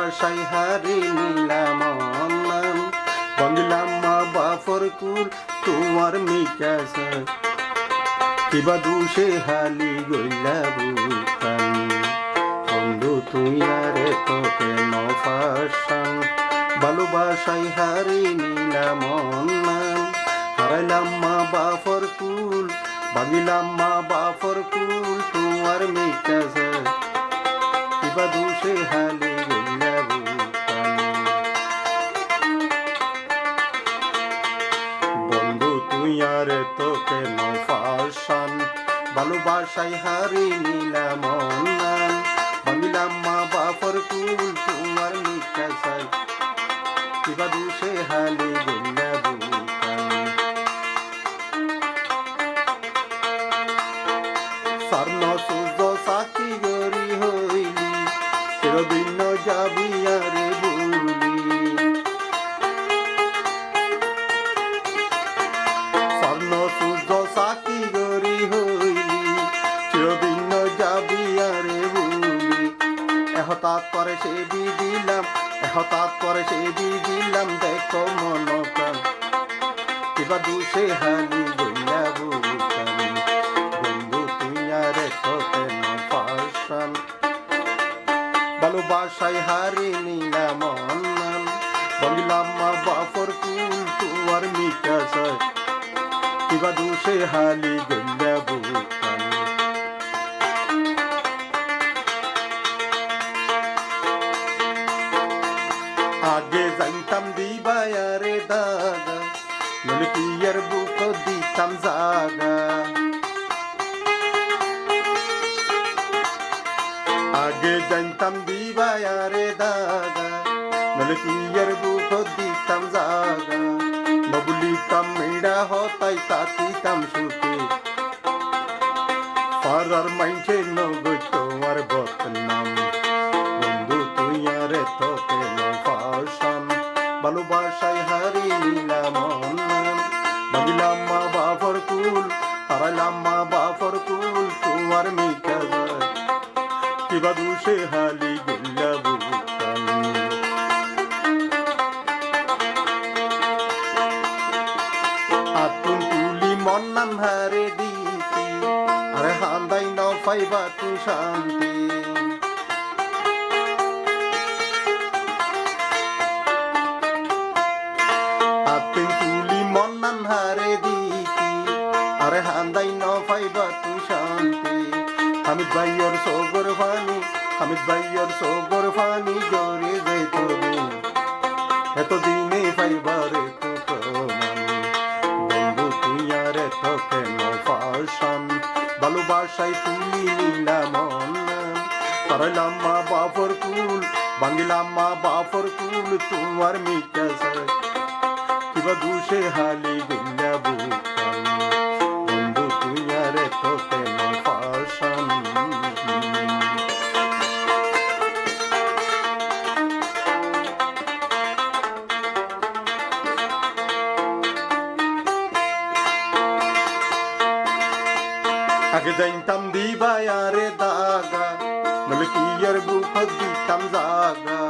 ভালোবাসায় হারি নিলাম অন্যান বাংলাম মা বাফর কুল তোমার মিকাস কিবা দুষে হালি গইলা বুকান বন্ধু তুই আরে তোকে নফাসান ভালোবাসায় হারি নিলাম অন্যান হারাইলাম মা বাফর কুল বাগিলাম মা বাফর কুল তোমার মিকাস কিবা দুষে হালি গইলা বুকান বন্ধু তুই আরে তোকে নফাসান ভালোবাসায় হারি নিলাম অন্যান বাগিলাম মা বাফর কুল তোমার মিকাস কিবা দুষে হালি গইলা বুকান স্বর্ণ সূর্য সাক্ষী গরি হইলি চিরদিন যাবি আরে ভুলি স্বর্ণ সূর্য সাক্ষী গরি হইলি চিরদিন যাবি আরে ভুলি হঠাৎ করে সে দিলাম হঠাৎ করে সে দিলাম দেখো মন প্রাণ কিবা দুষে হালি গইলা বুকান বন্ধু তুই আরে তোকে নফাসান ভালোবাসায় হারি নিলাম অন্যান বাংলাম মা বাফর কুল তোমার মিকাস কিবা দুষে হালি গইলা বুকান আগে জানতাম দিবায়ারে দাগা নলে কি আর বুক দিতাম জাগা আগে জানতাম দিবায়ারে দাগা নলে কি আর বুক দিতাম জাগা নবুলিতাম মেড়া হতাই তাতিতাম সুখে পারার মাইছে নগৈ তোমার বদনাম বন্ধু তুই আরে তোকে নফাসান ভালোবাসায় হারি নিলাম অন্যান বাগিলাম মা বাফর কুল হারাইলাম মা বাফর কুল তোমার মিকাস কিবা দুষে হালি গইলা বুকান আতুন তুলি মন্নান হারে দিতি আরে হান্দাই নফাইবা তুই শান্তি আতুন তুলি মন্নান হারে দিতি আরে হান্দাই নফাইবা তুই শান্তি হামিদ ভাইয়র সগর ফানি হামিদ ভাইয়র সগর ফানি জরে যেতনি এতদিনে পাইবারে তো প্রমাণ বন্ধু তুই আরে তোকে নফাসান ভালোবাসায় তুলি নিলাম অন্যান হারাইলাম মা বাফর কুল বাংলাম মা বাফর কুল তোমার মিকাস কিবা দুষে হালি গইলা বুকান বন্ধু তুই আরে তোকে নফাসান আগে জানতাম দিবায়ারে দাগা নলে কি আর বুক দিতাম জাগা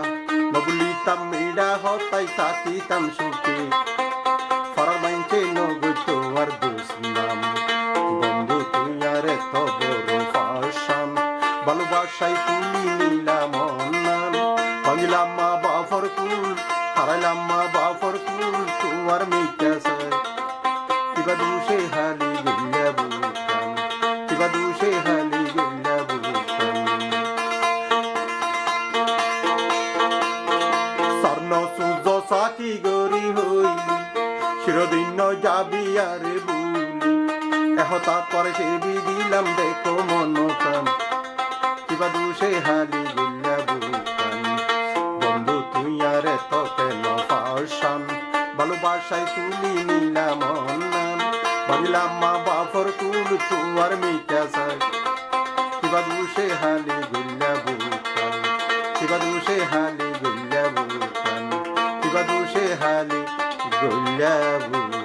নবুলিতাম মেড়া হতাই তাতিতাম সুখে ফারার মাইনছে নগৈ তোমার দুষ্নাম বন্ধু তুই আরে তো বড় ফাসান ভালোবাসায় তুলি নিলাম অন্যান বাংলাম মা বাফর কুল হারাইলাম মা বাফর কুল তোমার মিকাস কিবা দুষে হালি গইলা বুকান কিবা দুষে হালি গইলা বুকান স্বর্ণ সূর্য সাক্ষী গরি হইলি চিরদিন যাবি আরে ভুলি হঠাৎ করে সে দিলাম দেখো মন প্রাণ কিবা দুষে হালি গইলা বুকান বন্ধু তুই আরে তোকে নফাসান ভালোবাসায় তুলি নিলাম অন্যান বাংলাম মা বাফর কুল তোমার মিকাস কিবা দুষে হালি গইলা বুকান কিবা দুষে হালি গইলা বুকান কিবা দুষে হালি গইলা বুকান